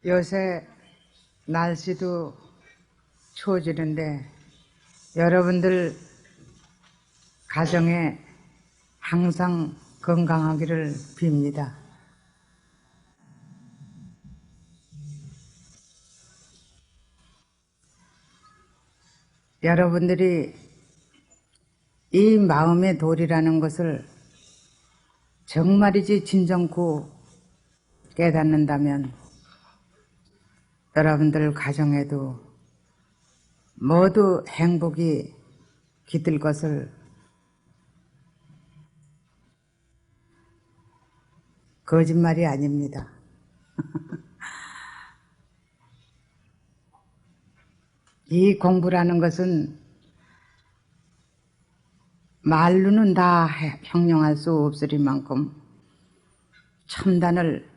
요새 날씨도 추워지는데 여러분들 가정에 항상 건강하기를 빕니다. 여러분들이 이 마음의 도리라는 것을 정말이지 진정코 깨닫는다면 여러분들 가정에도 모두 행복이 깃들 것을 거짓말이 아닙니다. 이 공부라는 것은 말로는 다 형용할 수 없으리만큼 첨단을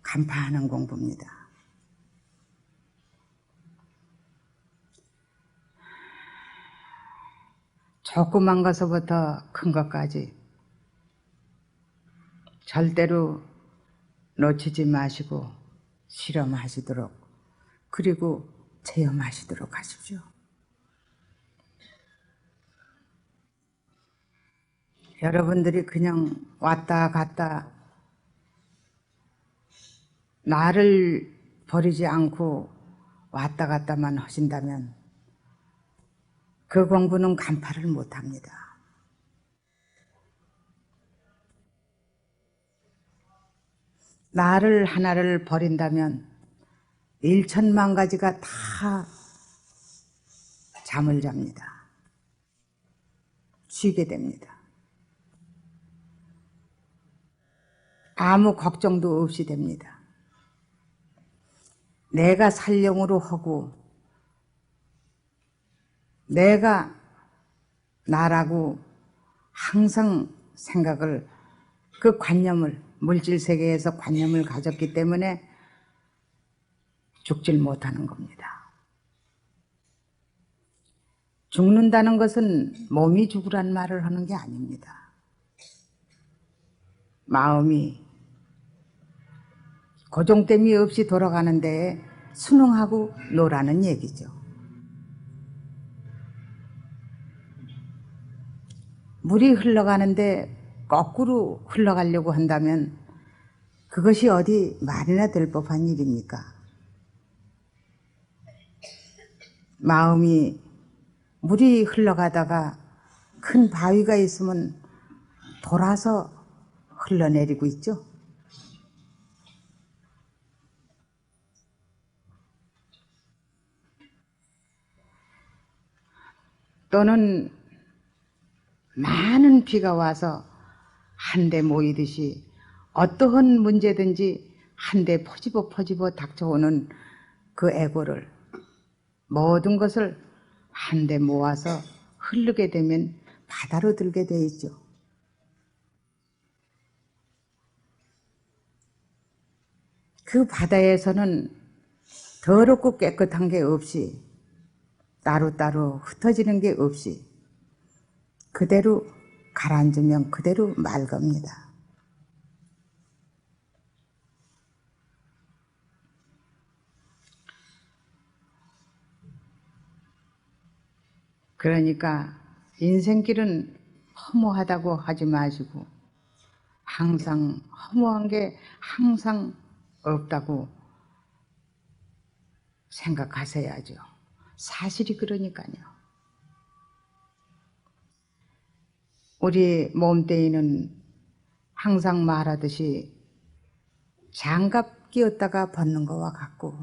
간파하는 공부입니다. 조그만 것부터 큰 것까지 절대로 놓치지 마시고 실험하시도록, 그리고 체험하시도록 하십시오. 여러분들이 그냥 왔다 갔다 나를 버리지 않고 왔다 갔다만 하신다면 그 공부는 간파를 못합니다. 나를 하나를 버린다면 1천만 가지가 다 잠을 잡니다. 쉬게 됩니다. 아무 걱정도 없이 됩니다. 내가 살령으로 하고 내가 나라고 항상 생각을, 그 관념을, 물질세계에서 관념을 가졌기 때문에 죽질 못하는 겁니다. 죽는다는 것은 몸이 죽으란 말을 하는 게 아닙니다. 마음이 고정됨이 없이 돌아가는 데에 순응하고 노라는 얘기죠. 물이 흘러가는데 거꾸로 흘러가려고 한다면 그것이 어디 말이나 될 법한 일입니까? 마음이 물이 흘러가다가 큰 바위가 있으면 돌아서 흘러내리고 있죠. 또는 많은 비가 와서 한데 모이듯이 어떠한 문제든지 한데 퍼집어 닥쳐오는 그 애고를, 모든 것을 한데 모아서 흐르게 되면 바다로 들게 돼 있죠. 그 바다에서는 더럽고 깨끗한 게 없이, 따로따로 흩어지는 게 없이 그대로 가라앉으면 그대로 맑습니다. 그러니까 인생길은 허무하다고 하지 마시고 항상 허무한 게 항상 없다고 생각하셔야죠. 사실이 그러니까요. 우리 몸뚱이는 항상 말하듯이 장갑 끼웠다가 벗는 것과 같고,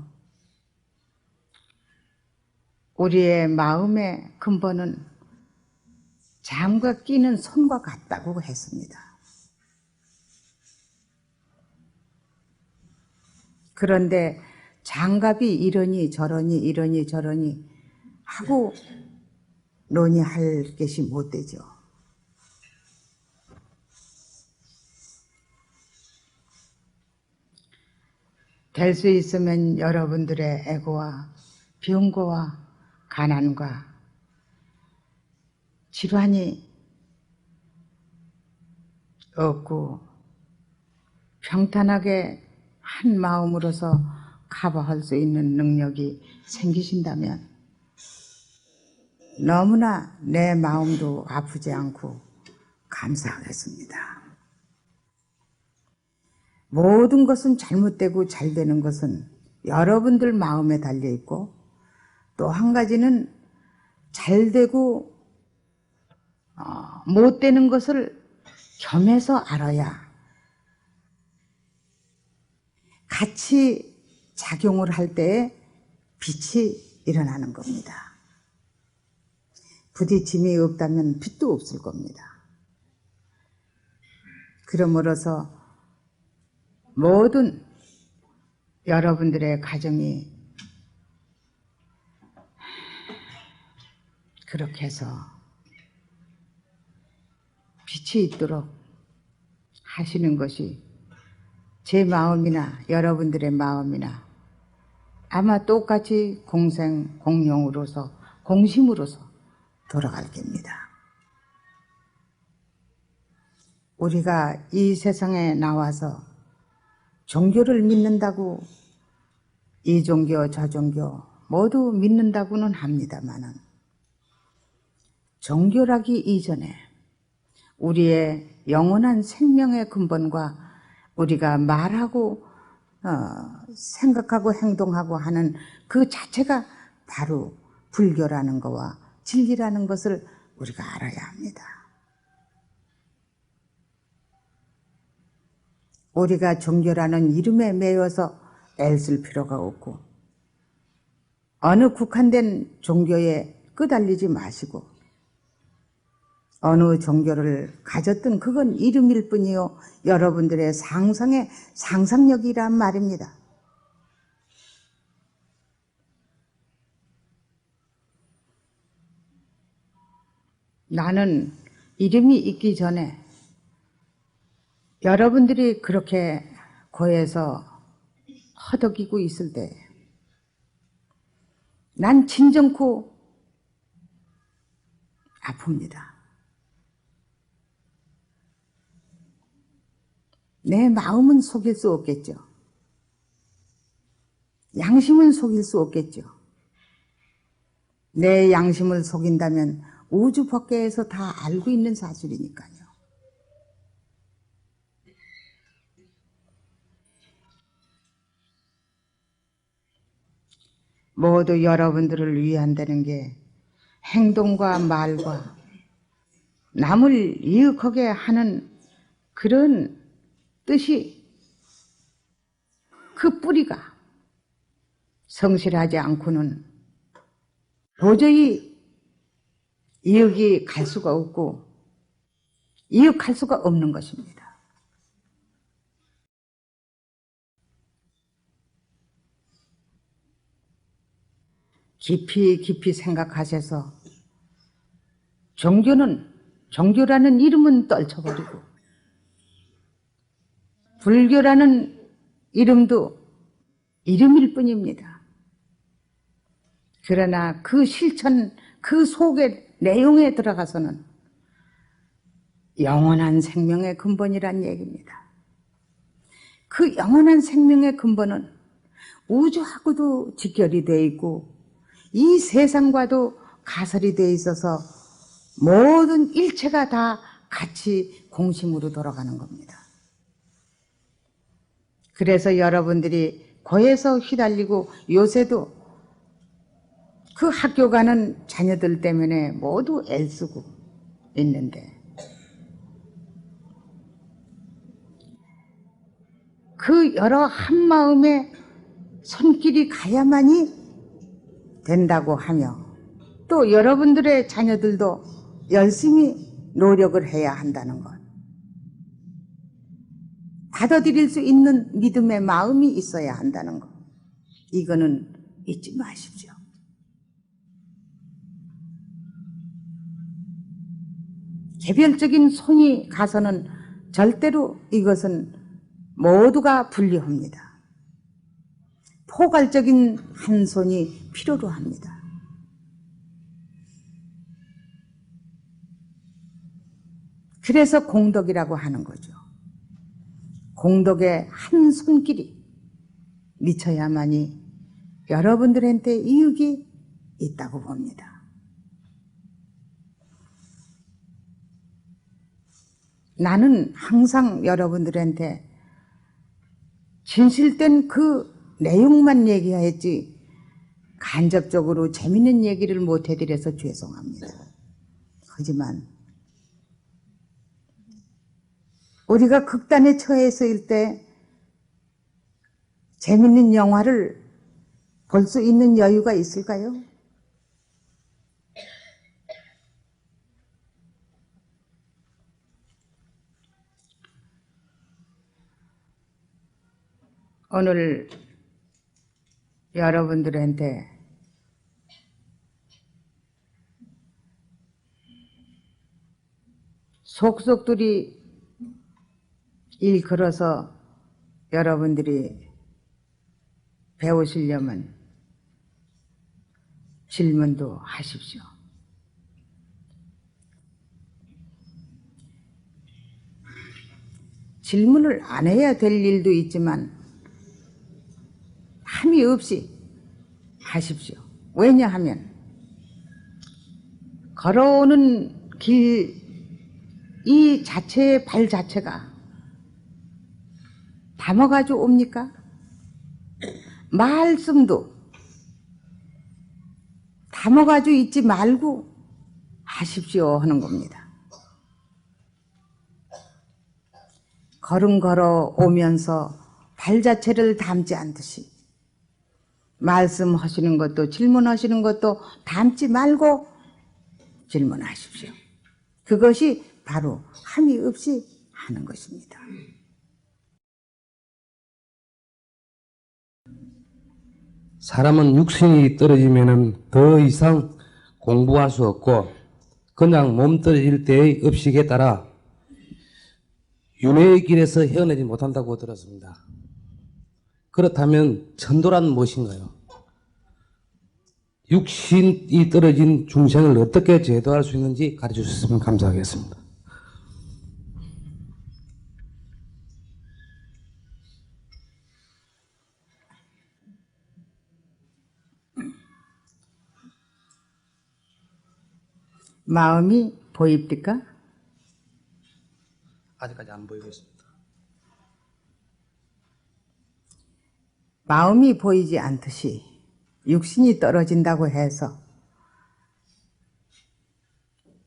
우리의 마음의 근본은 장갑 끼는 손과 같다고 했습니다. 그런데 장갑이 이러니 저러니 하고 논의할 것이 못 되죠. 될 수 있으면 여러분들의 애고와 병고와 가난과 질환이 없고 평탄하게 한 마음으로서 커버할 수 있는 능력이 생기신다면 너무나 내 마음도 아프지 않고 감사하겠습니다. 모든 것은 잘못되고 잘 되는 것은 여러분들 마음에 달려 있고, 또 한 가지는 잘 되고 못 되는 것을 겸해서 알아야 같이 작용을 할 때에 빛이 일어나는 겁니다. 부딪힘이 없다면 빛도 없을 겁니다. 그러므로서 모든 여러분들의 가정이 그렇게 해서 빛이 있도록 하시는 것이 제 마음이나 여러분들의 마음이나 아마 똑같이 공생, 공용으로서, 공심으로서 돌아갈 겁니다. 우리가 이 세상에 나와서 종교를 믿는다고, 이 종교 저 종교 모두 믿는다고는 합니다마는 종교라기 이전에 우리의 영원한 생명의 근본과 우리가 말하고 생각하고 행동하고 하는 그 자체가 바로 불교라는 것과 진리라는 것을 우리가 알아야 합니다. 우리가 종교라는 이름에 매여서 애쓸 필요가 없고, 어느 국한된 종교에 끄달리지 마시고, 어느 종교를 가졌든 그건 이름일 뿐이요 여러분들의 상상의 상상력이란 말입니다. 나는 이름이 있기 전에 여러분들이 그렇게 고해서 허덕이고 있을 때 난 진정코 아픕니다. 내 마음은 속일 수 없겠죠. 양심은 속일 수 없겠죠. 내 양심을 속인다면 우주 밖에서 다 알고 있는 사실이니까요. 모두 여러분들을 위한다는 게 행동과 말과 남을 이익하게 하는 그런 뜻이, 그 뿌리가 성실하지 않고는 도저히 이익이 갈 수가 없고 이익할 수가 없는 것입니다. 깊이 깊이 생각하셔서 종교라는 이름은 떨쳐버리고 불교라는 이름도 이름일 뿐입니다. 그러나 그 실천, 그 속의 내용에 들어가서는 영원한 생명의 근본이란 얘기입니다. 그 영원한 생명의 근본은 우주하고도 직결이 되어 있고 이 세상과도 가설이 되어 있어서 모든 일체가 다 같이 공심으로 돌아가는 겁니다. 그래서 여러분들이 고에서 휘달리고 요새도 그 학교 가는 자녀들 때문에 모두 애쓰고 있는데, 그 여러 한마음의 손길이 가야만이 된다고 하며, 또 여러분들의 자녀들도 열심히 노력을 해야 한다는 것, 받아들일 수 있는 믿음의 마음이 있어야 한다는 것, 이거는 잊지 마십시오. 개별적인 손이 가서는 절대로 이것은 모두가 불리합니다. 포괄적인 한 손이 필요로 합니다. 그래서 공덕이라고 하는 거죠. 공덕의 한 손길이 미쳐야만이 여러분들한테 이익이 있다고 봅니다. 나는 항상 여러분들한테 진실된 그 내용만 얘기하였지 간접적으로 재밌는 얘기를 못 해드려서 죄송합니다. 하지만 우리가 극단에 처해 있을 때 재밌는 영화를 볼 수 있는 여유가 있을까요? 오늘 여러분들한테 속속들이 일컬어서 여러분들이 배우시려면 질문도 하십시오. 질문을 안 해야 될 일도 있지만 함이 없이 하십시오. 왜냐하면 걸어오는 길 이 자체의 발 자체가 담아가지고 옵니까? 말씀도 담아가지고 있지 말고 하십시오 하는 겁니다. 걸음 걸어 오면서 발 자체를 담지 않듯이 말씀하시는 것도 질문하시는 것도 담지 말고 질문하십시오. 그것이 바로 함이 없이 하는 것입니다. 사람은 육신이 떨어지면 더 이상 공부할 수 없고 그냥 몸 떨어질 때의 의식에 따라 윤회의 길에서 헤어내지 못한다고 들었습니다. 그렇다면 천도란 무엇인가요? 육신이 떨어진 중생을 어떻게 제도할 수 있는지 가르쳐 주셨으면 감사하겠습니다. 마음이 보입니까? 아직까지 안 보이고 있습니다. 마음이 보이지 않듯이 육신이 떨어진다고 해서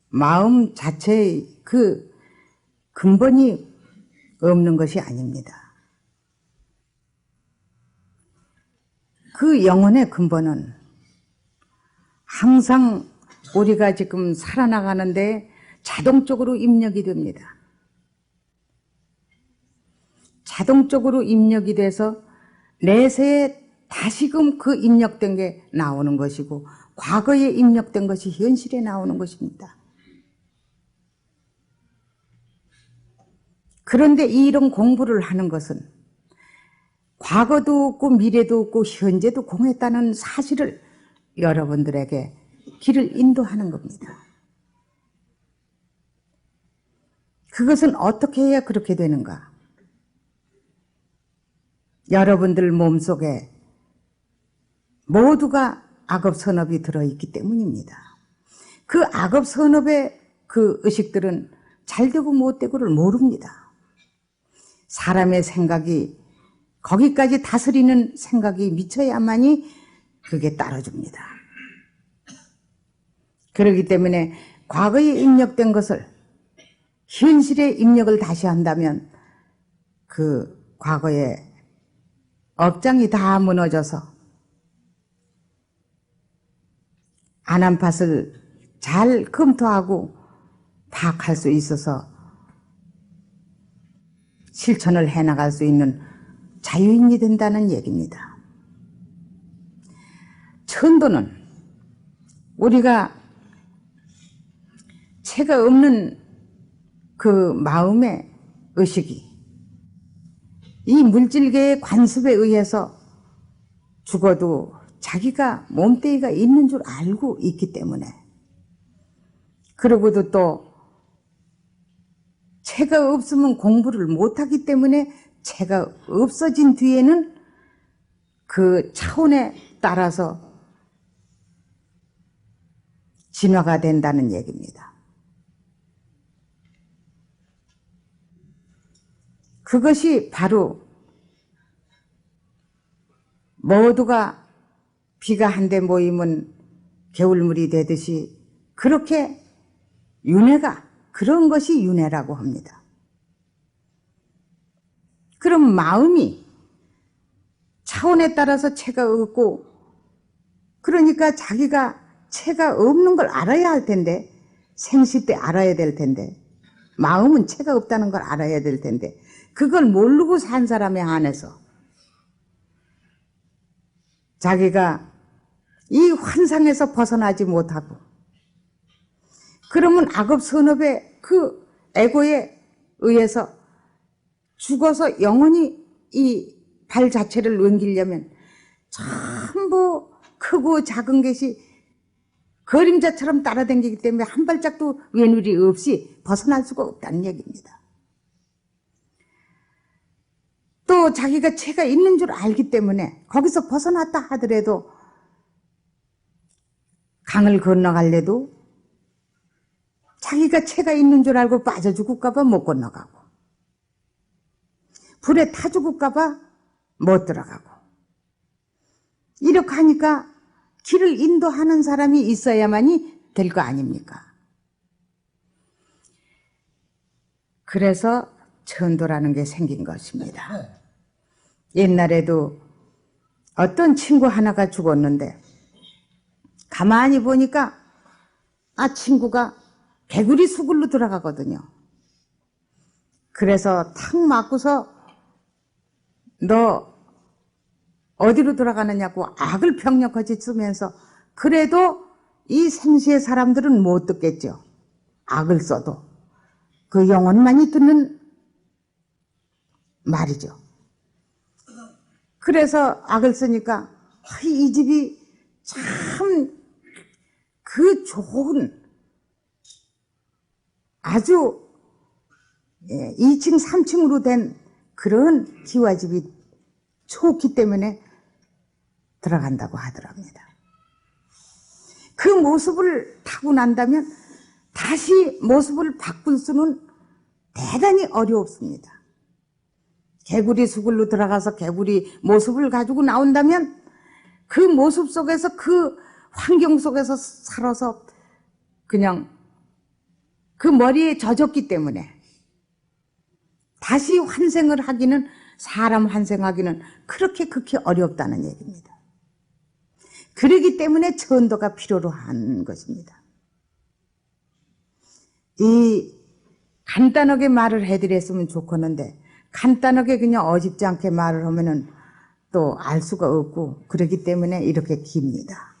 마음 자체의 그 근본이 없는 것이 아닙니다. 그 영혼의 근본은 항상 우리가 지금 살아나가는데 자동적으로 입력이 됩니다. 자동적으로 입력이 돼서 내세에 다시금 그 입력된 게 나오는 것이고 과거에 입력된 것이 현실에 나오는 것입니다. 그런데 이런 공부를 하는 것은 과거도 없고 미래도 없고 현재도 공했다는 사실을 여러분들에게 길을 인도하는 겁니다. 그것은 어떻게 해야 그렇게 되는가? 여러분들 몸속에 모두가 악업선업이 들어있기 때문입니다. 그 악업선업의 그 의식들은 잘되고 못되고를 모릅니다. 사람의 생각이 거기까지 다스리는 생각이 미쳐야만이 그게 따라줍니다. 그렇기 때문에 과거에 입력된 것을 현실에 입력을 다시 한다면 그 과거에 업장이 다 무너져서 안한팟을 잘 검토하고 파악할 수 있어서 실천을 해나갈 수 있는 자유인이 된다는 얘기입니다. 천도는 우리가 채가 없는 그 마음의 의식이 이 물질계의 관습에 의해서 죽어도 자기가 몸뚱이가 있는 줄 알고 있기 때문에, 그러고도 또 채가 없으면 공부를 못하기 때문에 체가 없어진 뒤에는 그 차원에 따라서 진화가 된다는 얘기입니다. 그것이 바로 모두가 비가 한데 모이면 겨울물이 되듯이 그렇게 윤회가 그런 것이 윤회라고 합니다. 그럼 마음이 차원에 따라서 체가 없고 그러니까 자기가 체가 없는 걸 알아야 할 텐데 생시 때 알아야 될 텐데 마음은 체가 없다는 걸 알아야 될 텐데 그걸 모르고 산 사람에 한해서 자기가 이 환상에서 벗어나지 못하고 그러면 악업선업의 그 에고에 의해서 죽어서 영원히 이 발 자체를 넘기려면 전부 크고 작은 것이 그림자처럼 따라다니기 때문에 한 발짝도 외누리 없이 벗어날 수가 없다는 얘기입니다. 또 자기가 체가 있는 줄 알기 때문에 거기서 벗어났다 하더라도 강을 건너갈래도 자기가 체가 있는 줄 알고 빠져 죽을까 봐 못 건너가고 불에 타 죽을까 봐 못 들어가고 이렇게 하니까 길을 인도하는 사람이 있어야만이 될 거 아닙니까? 그래서 천도라는 게 생긴 것입니다. 옛날에도 어떤 친구 하나가 죽었는데 가만히 보니까 친구가 개구리 수굴로 들어가거든요. 그래서 탁 맞고서 너 어디로 들어가느냐고 악을 병력하지 쓰면서 그래도 이 생시의 사람들은 못 듣겠죠. 악을 써도 그 영혼만이 듣는 말이죠. 그래서 악을 쓰니까 이 집이 참 그 좋은 아주 2층 3층으로 된 그런 기와집이 좋기 때문에 들어간다고 하더랍니다. 그 모습을 타고 난다면 다시 모습을 바꿀 수는 대단히 어렵습니다. 개구리 수굴로 들어가서 개구리 모습을 가지고 나온다면 그 모습 속에서 그 환경 속에서 살아서 그냥 그 머리에 젖었기 때문에 다시 환생을 하기는 사람 환생하기는 그렇게 극히 어렵다는 얘기입니다. 그러기 때문에 천도가 필요로 한 것입니다. 이 간단하게 말을 해드렸으면 좋겠는데 간단하게 그냥 어집지 않게 말을 하면은 또 알 수가 없고 그렇기 때문에 이렇게 깁니다.